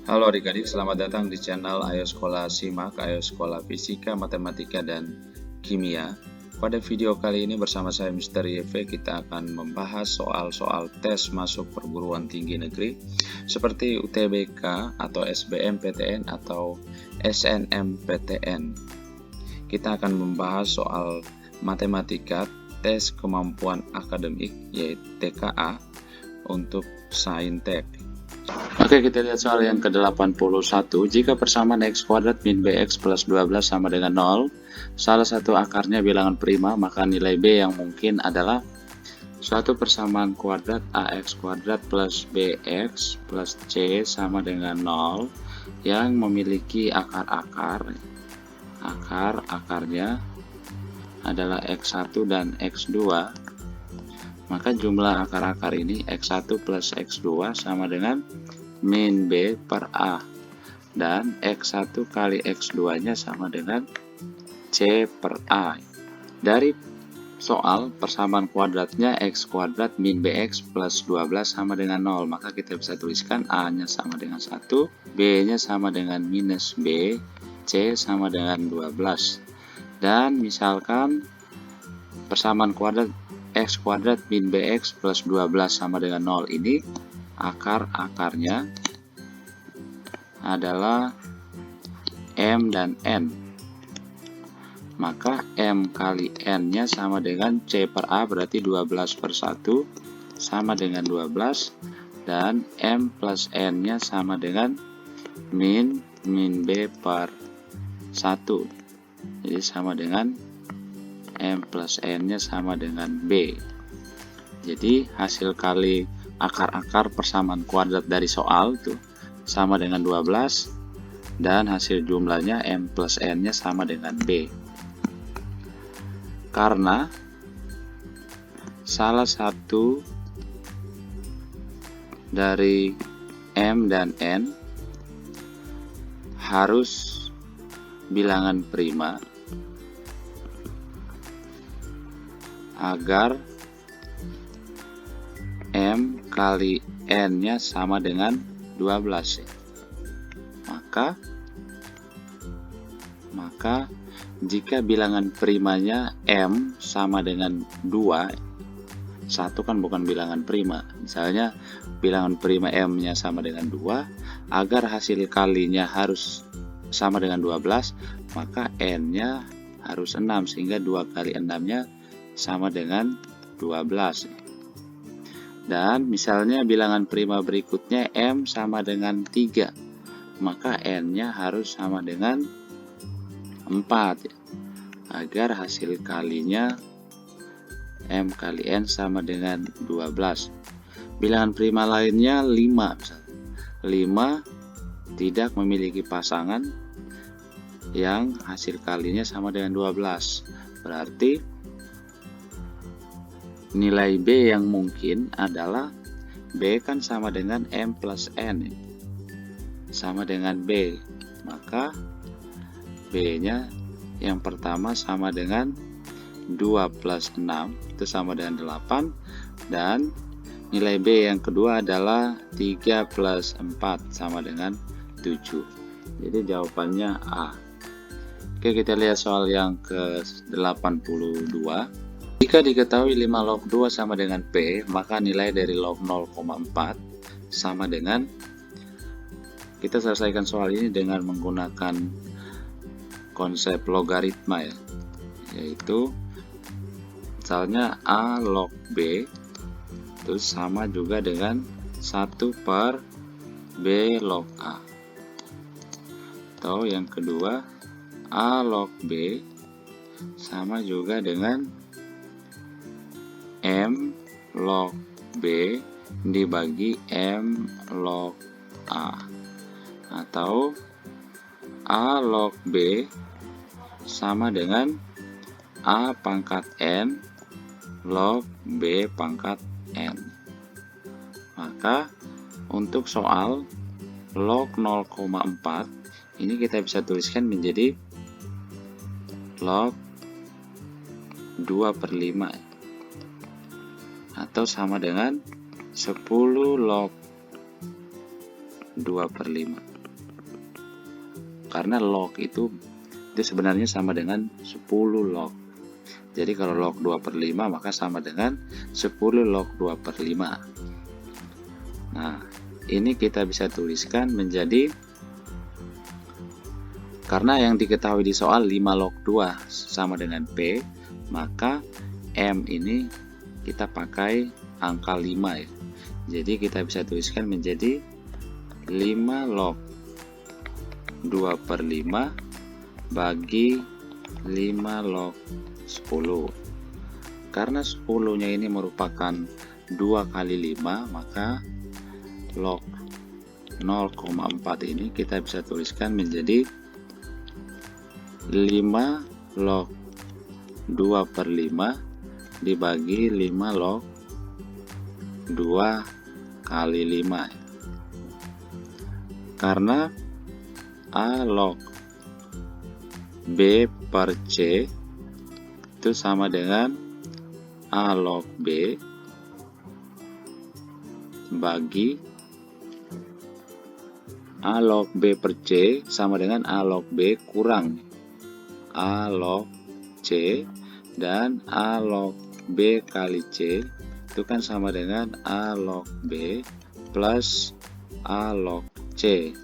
Halo adik-adik, selamat datang di channel Ayo Sekolah Simak, Ayo Sekolah Fisika, Matematika, dan Kimia. Pada video kali ini bersama saya Mr. YV, kita akan membahas soal-soal tes masuk perguruan tinggi negeri seperti UTBK atau SBMPTN atau SNMPTN. Kita akan membahas soal matematika, tes kemampuan akademik yaitu TKA untuk Saintek. Oke, kita lihat soal yang ke-81. Jika persamaan x kuadrat min bx plus 12 sama dengan 0, salah satu akarnya bilangan prima, maka nilai b yang mungkin adalah suatu persamaan kuadrat ax kuadrat plus bx plus c sama dengan 0 yang memiliki akarnya adalah x1 dan x2. Maka jumlah akar-akar ini x1 plus x2 sama dengan min b per a, dan x1 kali x2 nya sama dengan c per a. Dari soal persamaan kuadratnya x kuadrat min bx plus 12 sama dengan 0, maka kita bisa tuliskan a nya sama dengan 1, b nya sama dengan minus b, c sama dengan 12. Dan misalkan persamaan kuadrat x kuadrat min bx plus 12 sama dengan 0 ini akar-akarnya adalah m dan n, maka m kali n nya sama dengan c per a, berarti 12 per 1 sama dengan 12, dan m plus n nya sama dengan min b per 1, jadi sama dengan m plus n nya sama dengan b. Jadi hasil kali akar-akar persamaan kuadrat dari soal itu sama dengan 12, dan hasil jumlahnya m plus n nya sama dengan b. Karena salah satu dari m dan n harus bilangan prima agar m kali n nya sama dengan 12. Maka jika bilangan primanya m sama dengan 2, 1 kan bukan bilangan prima, misalnya bilangan prima m nya sama dengan 2, agar hasil kalinya harus sama dengan 12, maka n nya harus 6, sehingga 2 kali 6 nya sama dengan 12. Dan misalnya bilangan prima berikutnya m sama dengan 3, maka n nya harus sama dengan 4, agar hasil kalinya m kali n sama dengan 12. Bilangan prima lainnya 5, misalnya 5 tidak memiliki pasangan yang hasil kalinya sama dengan 12, berarti nilai b yang mungkin adalah b kan sama dengan m plus n, sama dengan b, maka b nya yang pertama sama dengan 2 plus 6, itu sama dengan 8, dan nilai b yang kedua adalah 3 plus 4 sama dengan 7. Jadi jawabannya A. Oke, kita lihat soal yang ke-82. Jika diketahui 5 log 2 sama dengan P, maka nilai dari log 0,4 sama dengan, kita selesaikan soal ini dengan menggunakan konsep logaritma ya, yaitu misalnya A log B itu sama juga dengan 1 per B log A. Atau yang kedua, A log B sama juga dengan M log B dibagi M log A. Atau A log B sama dengan A pangkat N log B pangkat N. Maka untuk soal log 0,4 ini kita bisa tuliskan menjadi log 2 per 5, atau sama dengan 10 log 2 per 5. karena log itu sebenarnya sama dengan 10 log. Jadi kalau log 2/5 maka sama dengan 10 log 2/5. Nah, ini kita bisa tuliskan menjadi, karena yang diketahui di soal 5 log 2 sama dengan P, maka M ini kita pakai angka 5 ya. Jadi kita bisa tuliskan menjadi 5 log 2/5 bagi 5 log 10. Karena 10-nya ini merupakan 2 kali 5, maka log 0,4 ini kita bisa tuliskan menjadi 5 log 2/5 dibagi 5 log 2 kali 5. Karena A log B per C itu sama dengan A log B bagi A log B per C sama dengan A log B kurang A log C, dan A log B kali C itu kan sama dengan A log B plus A log C.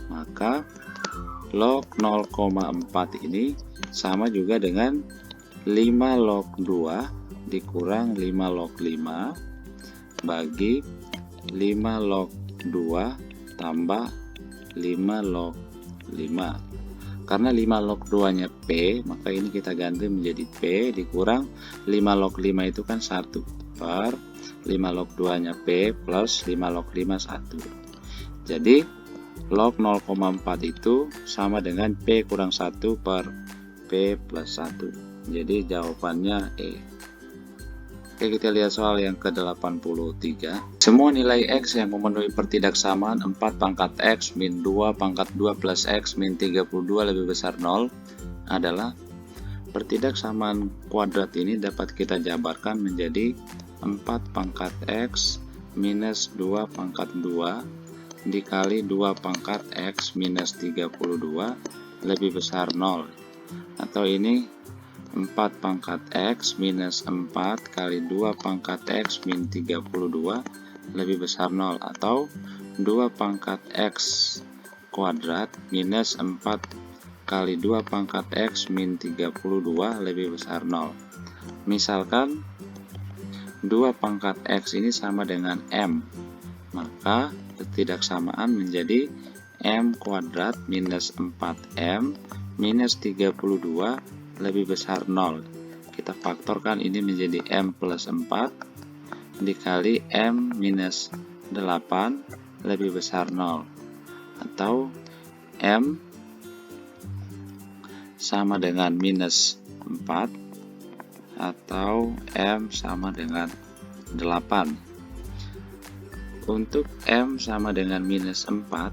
Maka log 0,4 ini sama juga dengan 5 log 2 dikurang 5 log 5 bagi 5 log 2 tambah 5 log 5. Karena 5 log 2 nya P, maka ini kita ganti menjadi P dikurang 5 log 5 itu kan 1 per 5 log 2 nya P plus 5 log 5 1. Jadi log 0,4 itu sama dengan P kurang 1 per P plus 1. Jadi jawabannya E. Oke, kita lihat soal yang ke-83. Semua nilai X yang memenuhi pertidaksamaan 4 pangkat X min 2 pangkat 2 plus X min 32 lebih besar 0 adalah pertidaksamaan kuadrat. Ini dapat kita jabarkan menjadi 4 pangkat X minus 2 pangkat 2 dikali 2 pangkat X minus 32 lebih besar 0. Atau ini 4 pangkat X minus 4 kali 2 pangkat X min 32 lebih besar 0. Atau 2 pangkat X kuadrat minus 4 kali 2 pangkat X min 32 lebih besar 0. Misalkan 2 pangkat X ini sama dengan M, maka ketidaksamaan menjadi M kuadrat minus 4M minus 32 lebih besar 0. Kita faktorkan ini menjadi M plus 4 dikali M minus 8 lebih besar 0. Atau M sama dengan minus 4 atau M sama dengan 8. Untuk M sama dengan minus 4,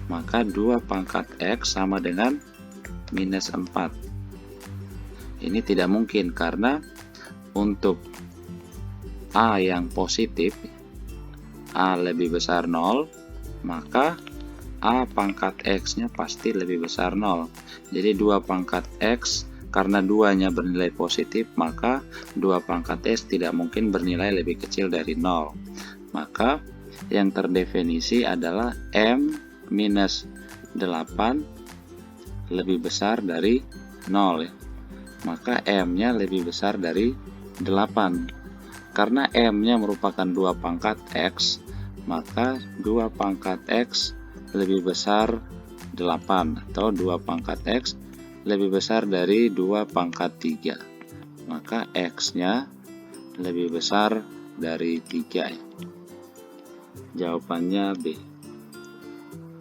maka 2 pangkat X sama dengan minus 4. Ini tidak mungkin karena untuk A yang positif, A lebih besar 0, maka A pangkat X nya pasti lebih besar 0. Jadi 2 pangkat X, karena 2-nya bernilai positif, maka 2 pangkat X tidak mungkin bernilai lebih kecil dari 0. Maka yang terdefinisi adalah M minus 8 lebih besar dari 0 ya. Maka M-nya lebih besar dari 8. Karena M-nya merupakan 2 pangkat X, maka 2 pangkat X lebih besar 8 atau 2 pangkat X lebih besar dari 2 pangkat 3. Maka X-nya lebih besar dari 3 ya. Jawabannya B.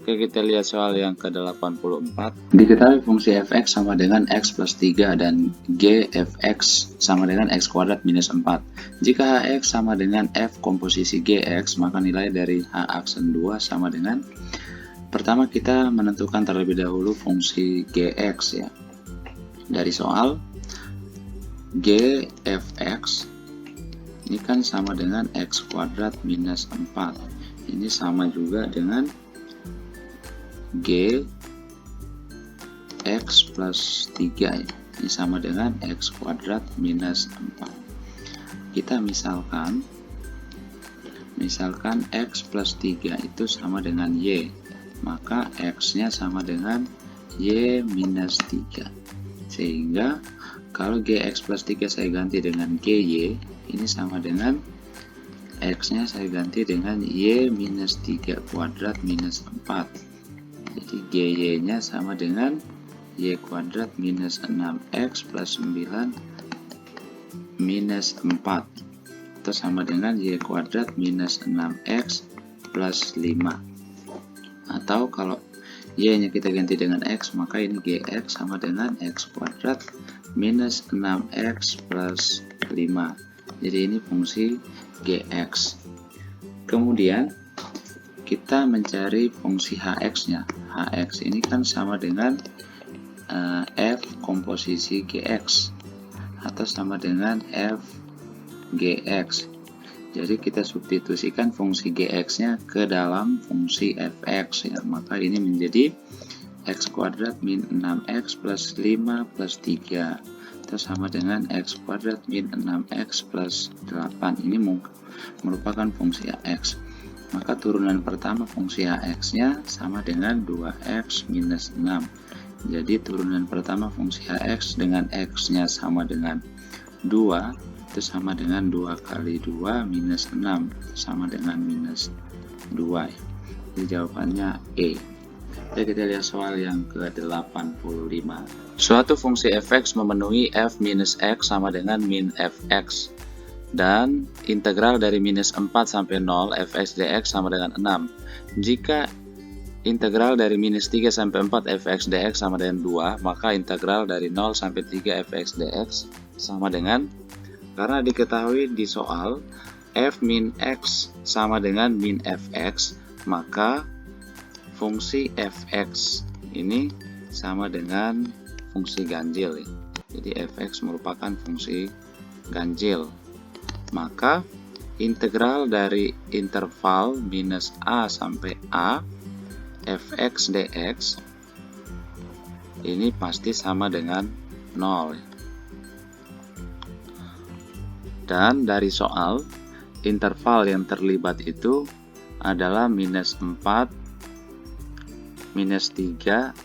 Oke, kita lihat soal yang ke-84. Diketahui fungsi fx sama dengan x plus 3 dan g fx sama dengan x kuadrat minus 4. Jika hx sama dengan f komposisi gx, maka nilai dari h aksen 2 sama dengan, pertama kita menentukan terlebih dahulu fungsi gx ya. Dari soal g fx ini kan sama dengan x kuadrat minus 4. Ini sama juga dengan G X plus 3 ya. Ini sama dengan X kuadrat minus 4. Kita misalkan X plus 3 itu sama dengan Y, maka X nya sama dengan Y minus 3. Sehingga kalau GX plus 3 saya ganti dengan GY, ini sama dengan X nya saya ganti dengan Y minus 3 kuadrat minus 4. Jadi GY nya sama dengan Y kuadrat minus 6X plus 9 minus 4. Itu sama dengan Y kuadrat minus 6X plus 5. Atau kalau Y nya kita ganti dengan X, maka ini GX sama dengan X kuadrat minus 6X plus 5. Jadi ini fungsi GX. Kemudian kita mencari fungsi HX nya. HX ini kan sama dengan F komposisi GX atau sama dengan F GX. Jadi kita substitusikan fungsi GX-nya ke dalam fungsi fx ya. Maka ini menjadi x kuadrat min 6x plus 5 plus 3 itu sama dengan x kuadrat min 6x plus 8. Ini merupakan fungsi ax. Maka turunan pertama fungsi ax-nya sama dengan 2x minus 6. Jadi turunan pertama fungsi ax dengan x-nya sama dengan 2, itu sama dengan 2 kali 2 minus 6, sama dengan minus 2. Jadi jawabannya E. Jadi kita lihat soal yang ke-85. Suatu fungsi fx memenuhi f minus x sama dengan min fx. Dan integral dari minus 4 sampai 0 fx dx sama dengan 6. Jika integral dari minus 3 sampai 4 fx dx sama dengan 2, maka integral dari 0 sampai 3 fx dx sama dengan, karena diketahui di soal f min x sama dengan min fx, maka fungsi fx ini sama dengan fungsi ganjil. Jadi fx merupakan fungsi ganjil. Maka integral dari interval minus a sampai a fx dx ini pasti sama dengan 0. Dan dari soal, interval yang terlibat itu adalah minus 4, minus 3,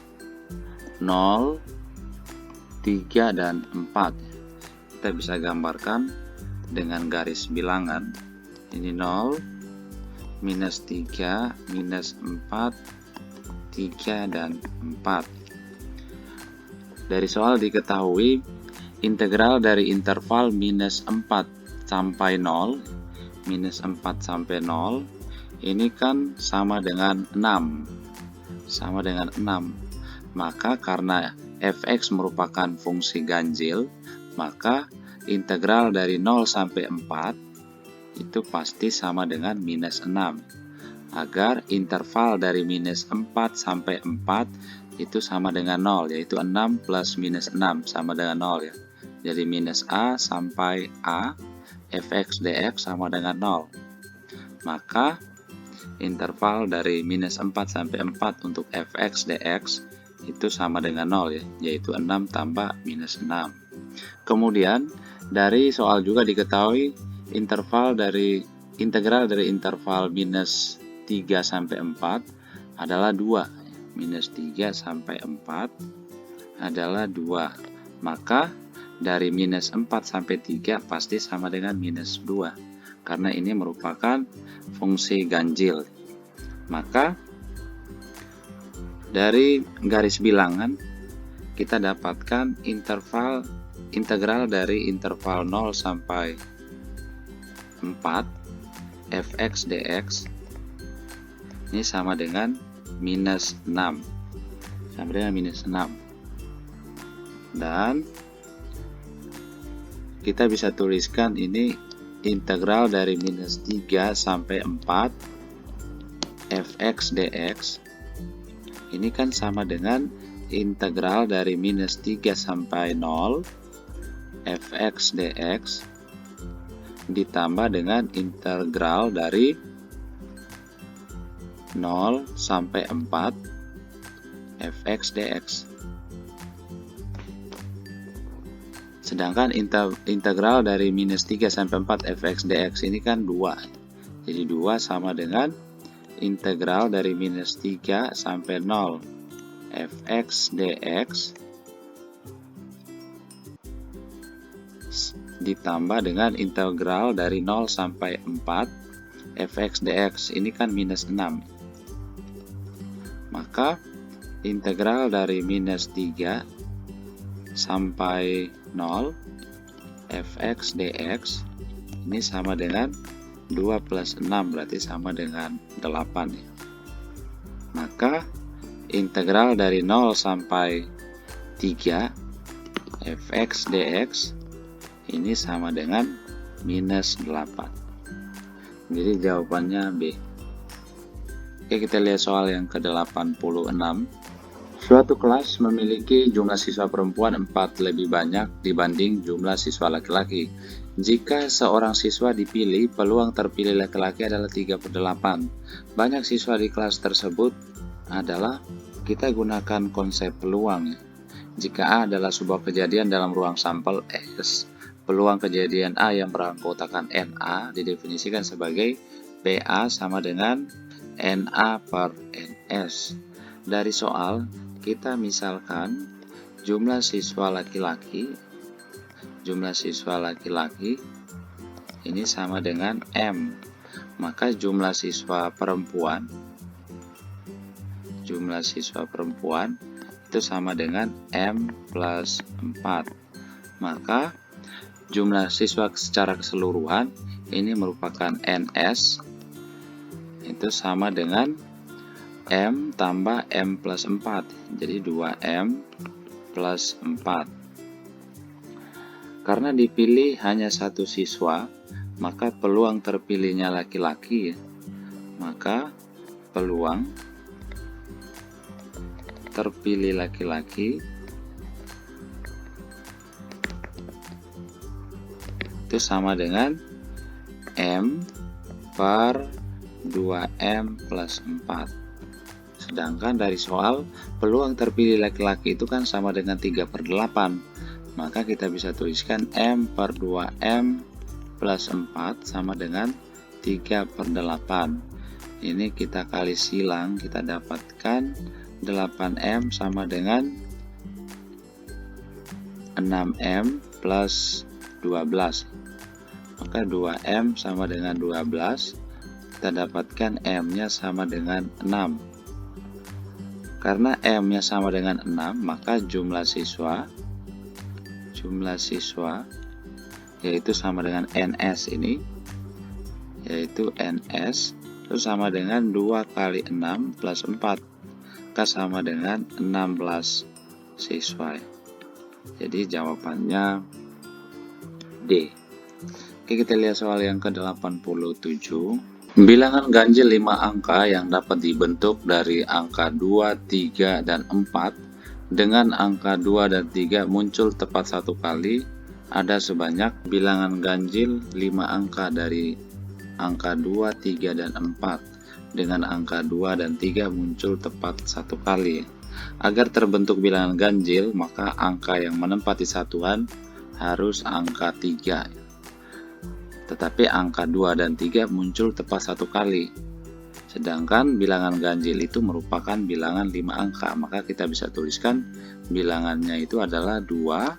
0, 3, dan 4. Kita bisa gambarkan dengan garis bilangan. Ini 0, minus 3, minus 4, 3, dan 4. Dari soal diketahui integral dari interval minus 4 sampai 0, minus 4 sampai 0, ini kan sama dengan 6. Sama dengan 6. Maka karena fx merupakan fungsi ganjil, maka integral dari 0 sampai 4 itu pasti sama dengan minus 6. Agar interval dari minus 4 sampai 4 itu sama dengan 0, yaitu 6 plus minus 6 sama dengan 0 ya. Jadi minus a sampai a fx dx sama dengan 0. Maka interval dari minus 4 sampai 4 untuk fx dx itu sama dengan 0 ya, yaitu 6 tambah minus 6. Kemudian dari soal juga diketahui integral dari interval minus 3 sampai 4 adalah 2. Minus 3 sampai 4 adalah 2. Maka dari minus 4 sampai 3 pasti sama dengan minus 2. Karena ini merupakan fungsi ganjil. Maka dari garis bilangan kita dapatkan integral dari interval 0 sampai 4 fx dx ini sama dengan minus 6. Sama dengan minus 6. Dan kita bisa tuliskan ini integral dari minus 3 sampai 4 fx dx ini kan sama dengan integral dari minus 3 sampai 0 fx dx ditambah dengan integral dari 0 sampai 4 fx dx. Sedangkan integral dari minus 3 sampai 4 fx dx ini kan 2. Jadi 2 sama dengan integral dari minus 3 sampai 0 fx dx ditambah dengan integral dari 0 sampai 4 fx dx ini kan minus 6. Maka integral dari minus 3 sampai 0 fx dx ini sama dengan 2 plus 6, berarti sama dengan 8 ya. Maka integral dari 0 sampai 3 fx dx ini sama dengan minus 8. Jadi jawabannya B. Oke, kita lihat soal yang ke-86. Suatu kelas memiliki jumlah siswa perempuan 4 lebih banyak dibanding jumlah siswa laki-laki. Jika seorang siswa dipilih, peluang terpilih laki-laki adalah 3/8. Banyak siswa di kelas tersebut adalah, kita gunakan konsep peluang. Jika A adalah sebuah kejadian dalam ruang sampel S, peluang kejadian A yang beranggotakan NA didefinisikan sebagai PA sama dengan NA per NS. Dari soal, kita misalkan jumlah siswa laki-laki ini sama dengan M, maka jumlah siswa perempuan itu sama dengan M plus 4. Maka jumlah siswa secara keseluruhan ini merupakan NS itu sama dengan M tambah M plus 4, jadi 2M plus 4. Karena dipilih hanya satu siswa, maka peluang terpilihnya laki-laki, maka peluang terpilih laki-laki itu sama dengan M per 2M plus 4. Sedangkan dari soal, peluang terpilih laki-laki itu kan sama dengan 3/8. Maka kita bisa tuliskan M per 2M plus 4 sama dengan 3/8. Ini kita kali silang, kita dapatkan 8M sama dengan 6M plus 12. Maka 2M sama dengan 12, kita dapatkan M-nya sama dengan 6. Karena M-nya sama dengan 6, maka jumlah siswa yaitu sama dengan NS ini, yaitu NS itu sama dengan 2 kali 6 plus 4, maka sama dengan 16 siswa. Jadi jawabannya D. Oke, kita lihat soal yang ke-87. Bilangan ganjil 5 angka yang dapat dibentuk dari angka 2, 3, dan 4 dengan angka 2 dan 3 muncul tepat satu kali. Ada sebanyak bilangan ganjil 5 angka dari angka 2, 3, dan 4 dengan angka 2 dan 3 muncul tepat satu kali. Agar terbentuk bilangan ganjil, maka angka yang menempati satuan harus angka 3. Tetapi angka 2 dan 3 muncul tepat satu kali. Sedangkan bilangan ganjil itu merupakan bilangan 5 angka, maka kita bisa tuliskan bilangannya itu adalah 2,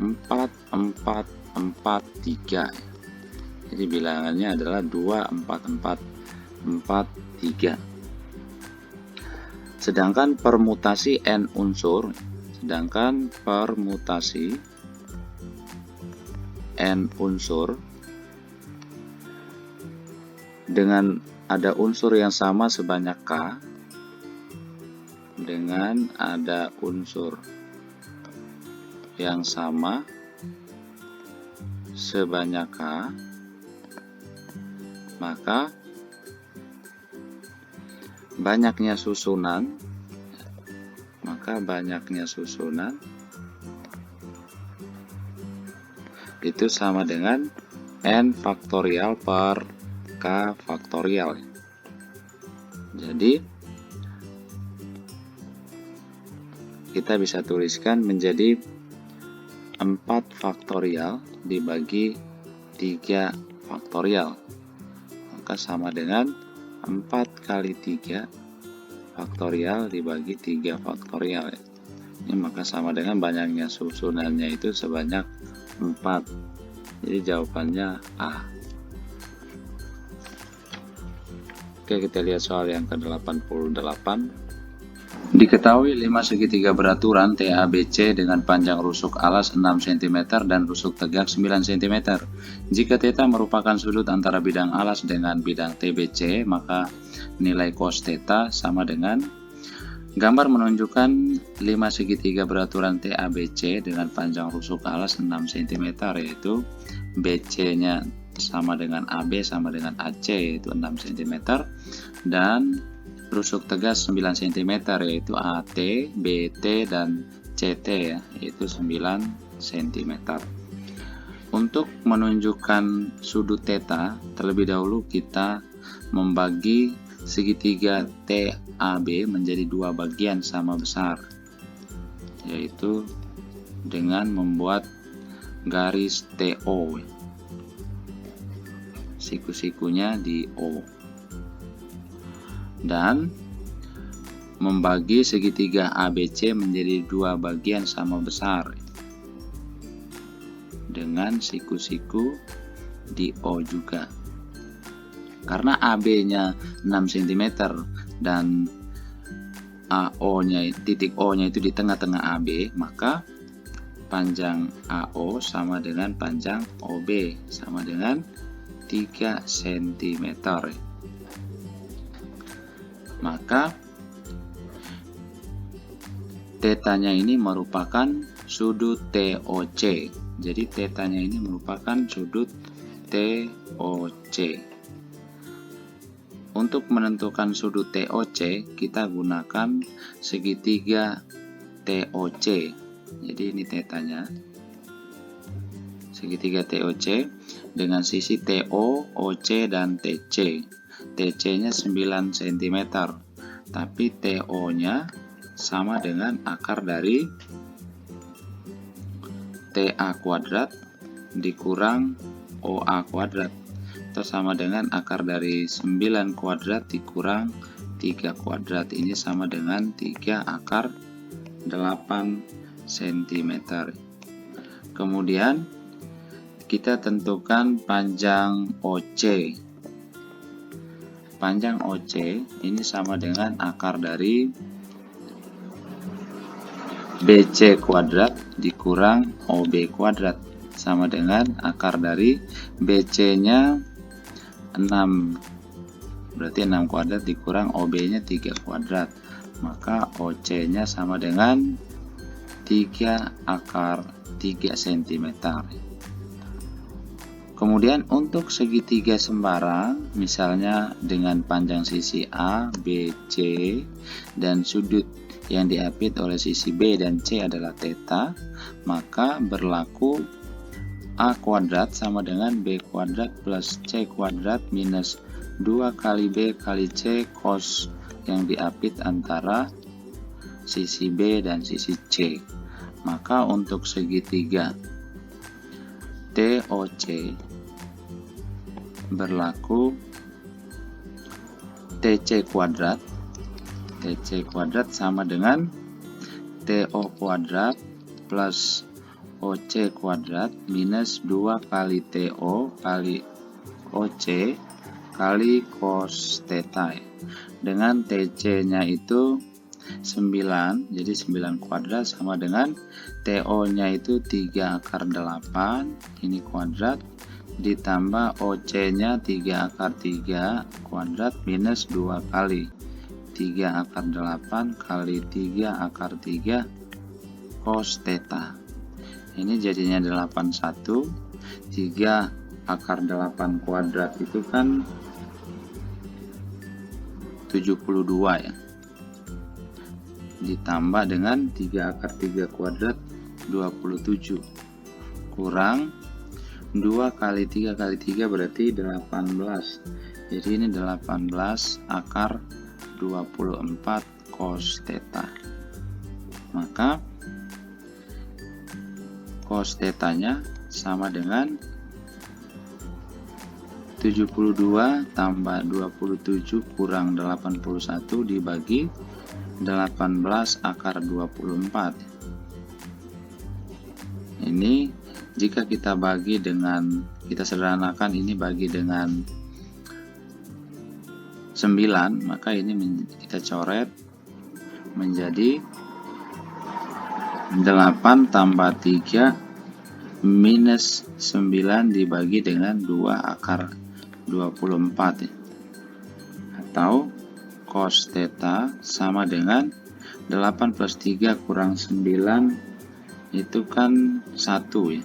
4, 4, 4, 3. Jadi bilangannya adalah 2, 4, 4, 4, 3. Sedangkan permutasi N unsur, dengan ada unsur yang sama sebanyak K, dengan ada unsur yang sama sebanyak K, maka banyaknya susunan itu sama dengan N faktorial per K faktorial. Jadi kita bisa tuliskan menjadi 4 faktorial dibagi 3 faktorial. Maka sama dengan 4 kali 3 faktorial dibagi 3 faktorial. Ini maka sama dengan banyaknya susunannya itu sebanyak 4. Jadi jawabannya A. Oke, kita lihat soal yang ke-88. Diketahui 5 segitiga beraturan TABC dengan panjang rusuk alas 6 cm dan rusuk tegak 9 cm. Jika θ merupakan sudut antara bidang alas dengan bidang TBC, maka nilai cos θ sama dengan gambar menunjukkan 5 segitiga beraturan TABC dengan panjang rusuk alas 6 cm, yaitu BC-nya sama dengan AB sama dengan AC, yaitu 6 cm, dan rusuk tegas 9 cm, yaitu AT, BT, dan CT, yaitu 9 cm. Untuk menunjukkan sudut θ, terlebih dahulu kita membagi segitiga TAB menjadi 2 bagian sama besar, yaitu dengan membuat garis TO, siku-sikunya di O, dan membagi segitiga ABC menjadi 2 bagian sama besar dengan siku-siku di O juga. Karena AB-nya 6 cm dan AO-nya, titik O-nya itu di tengah-tengah AB, maka panjang AO sama dengan panjang OB, sama dengan 3 cm. Maka θ-nya ini merupakan sudut TOC. Jadi θ-nya ini merupakan sudut TOC. Untuk menentukan sudut TOC, kita gunakan segitiga TOC. Jadi ini θ-nya. Segitiga TOC dengan sisi TO, OC, dan TC. TC-nya 9 cm, tapi TO-nya sama dengan akar dari TA kuadrat dikurang OA kuadrat, atau sama dengan akar dari 9 kuadrat dikurang 3 kuadrat. Ini sama dengan 3 akar 8 cm. Kemudian kita tentukan panjang OC. Panjang OC ini sama dengan akar dari BC kuadrat dikurang OB kuadrat, sama dengan akar dari BC-nya 6, berarti 6 kuadrat dikurang OB-nya 3 kuadrat. Maka OC-nya sama dengan 3 akar 3 cm. Kemudian untuk segitiga sembarang, misalnya dengan panjang sisi A, B, C, dan sudut yang diapit oleh sisi B dan C adalah θ, maka berlaku A kuadrat sama dengan B kuadrat plus C kuadrat minus 2 kali B kali C cos yang diapit antara sisi B dan sisi C. Maka untuk segitiga TOC berlaku TC kuadrat sama dengan TO kuadrat plus OC kuadrat minus 2 kali TO kali OC kali cos θ, dengan TC-nya itu 9, jadi 9 kuadrat sama dengan TO-nya itu 3 akar 8, ini kuadrat, ditambah OC-nya 3 akar 3 kuadrat minus 2 kali 3 akar 8 kali 3 akar 3 cos θ. Ini jadinya 81, 3 akar 8 kuadrat itu kan 72 ya. Ditambah dengan 3 akar 3 kuadrat 27 kurang 2 kali 3 kali 3 berarti 18. Jadi ini 18 akar 24 cos θ. maka cos θ-nya sama dengan 72 tambah 27 kurang 81 dibagi 18 akar 24. Ini jika kita bagi dengan, kita sederhanakan ini bagi dengan 9, maka ini kita coret menjadi 8 tambah 3 minus 9 dibagi dengan 2 akar 24, atau cos θ sama dengan 8 plus 3 kurang 9 itu kan 1 ya,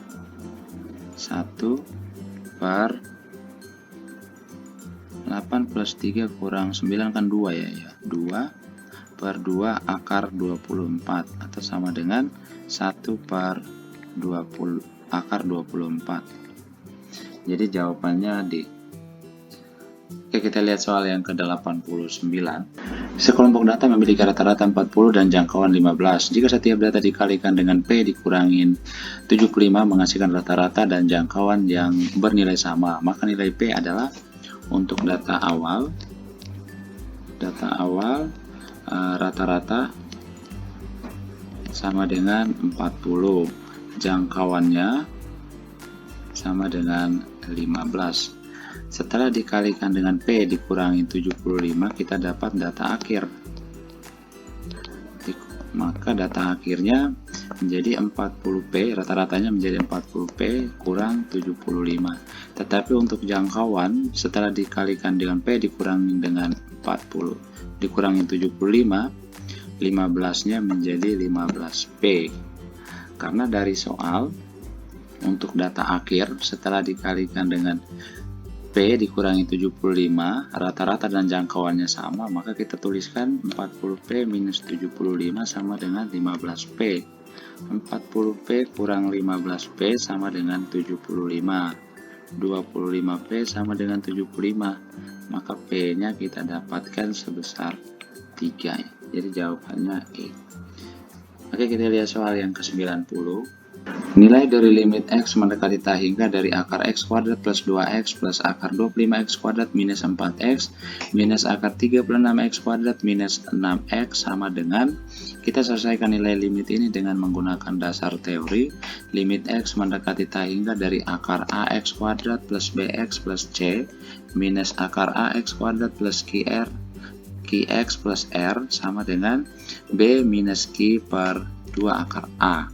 1 per 8 plus 3 kurang 9 kan 2 ya, 2 per 2 akar 24, atau sama dengan 1 per 20 akar 24. Jadi jawabannya D. Oke, kita lihat soal yang ke-89. Sekelompok data memiliki rata-rata 40 dan jangkauan 15. Jika setiap data dikalikan dengan P dikurangin 75 menghasilkan rata-rata dan jangkauan yang bernilai sama, maka nilai P adalah untuk data awal rata-rata sama dengan 40, jangkauannya sama dengan 15. Setelah dikalikan dengan P dikurangi 75, kita dapat data akhir. Maka data akhirnya menjadi 40P, rata-ratanya menjadi 40P kurang 75. Tetapi untuk jangkauan setelah dikalikan dengan P dikurangi dengan 40 dikurangi 75, 15-nya menjadi 15P. Karena dari soal untuk data akhir setelah dikalikan dengan P dikurangi 75, rata-rata dan jangkauannya sama, maka kita tuliskan 40P minus 75 sama dengan 15P. 40P kurang 15P sama dengan 75. 25P sama dengan 75. Maka P-nya kita dapatkan sebesar 3. Jadi jawabannya E. Oke, kita lihat soal yang ke-90. Nilai dari limit X mendekati tak hingga dari akar X kuadrat plus 2X plus akar 25X kuadrat minus 4X minus akar 36X kuadrat minus 6X sama dengan, kita selesaikan nilai limit ini dengan menggunakan dasar teori. Limit X mendekati tak hingga dari akar AX kuadrat plus BX plus C minus akar AX kuadrat plus QX plus R sama dengan B minus Q per 2 akar A.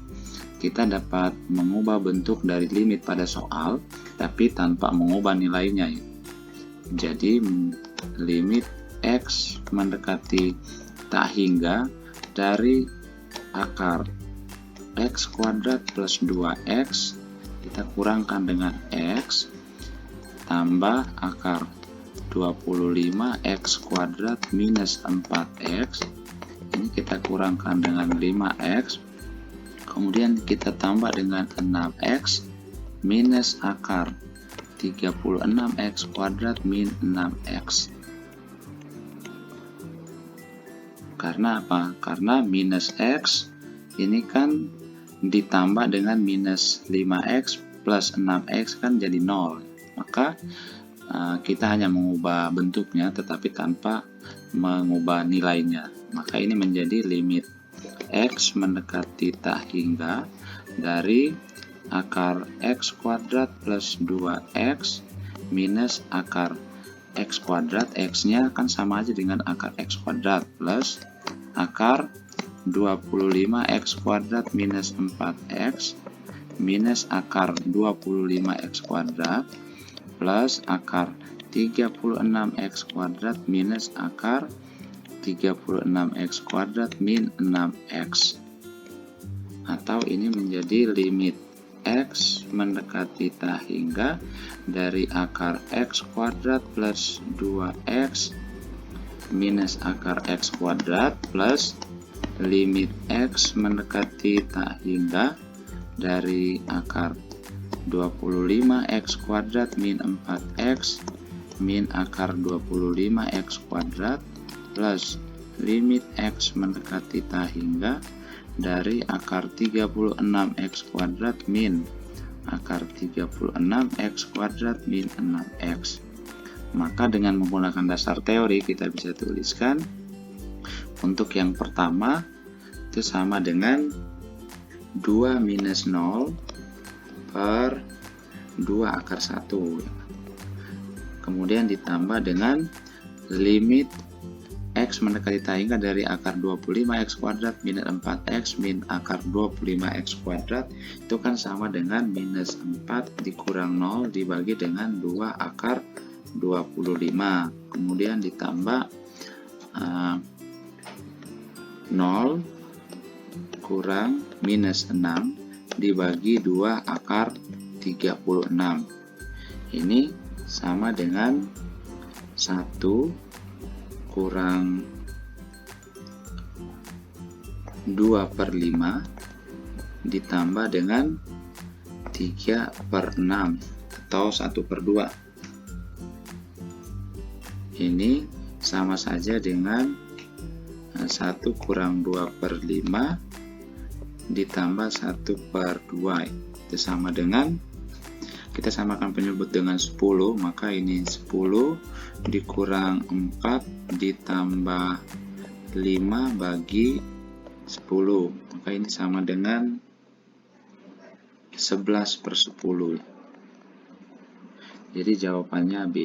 Kita dapat mengubah bentuk dari limit pada soal, tapi tanpa mengubah nilainya. Jadi limit X mendekati tak hingga dari akar X kuadrat plus 2X, kita kurangkan dengan X, tambah akar 25X kuadrat minus 4X, ini kita kurangkan dengan 5X, kemudian kita tambah dengan 6X minus akar 36X kuadrat min 6X. Karena apa? Karena minus X ini kan ditambah dengan minus 5X plus 6X kan jadi 0. Maka kita hanya mengubah bentuknya tetapi tanpa mengubah nilainya. Maka ini menjadi limit X mendekati tak hingga dari akar X kuadrat plus 2X minus akar X kuadrat, X-nya kan sama aja dengan akar X kuadrat, plus akar 25X kuadrat minus 4X minus akar 25X kuadrat plus akar 36X kuadrat minus akar 36X kuadrat min 6X. Atau ini menjadi limit X mendekati tak hingga dari akar X kuadrat plus 2X minus akar X kuadrat plus limit X mendekati tak hingga dari akar 25X kuadrat min 4X min akar 25X kuadrat plus limit X mendekati tak hingga dari akar 36x kuadrat min akar 36x kuadrat min 6x. Maka dengan menggunakan dasar teori kita bisa tuliskan untuk yang pertama itu sama dengan 2 minus 0 per 2 akar 1. Kemudian ditambah dengan limit x mendekati tangga dari akar 25x kuadrat minus 4x min akar 25x kuadrat, itu kan sama dengan minus 4 dikurang 0 dibagi dengan 2 akar 25. Kemudian ditambah 0 kurang minus 6 dibagi 2 akar 36. Ini sama dengan 1 kurang 2 per 5 ditambah dengan 3 per 6 atau 1 per 2. Ini sama saja dengan 1 kurang 2 per 5 ditambah 1 per 2. Itu sama dengan, kita samakan penyebut dengan 10, maka ini 10 dikurang 4 ditambah 5 bagi 10, maka ini sama dengan 11/10. Jadi jawabannya B.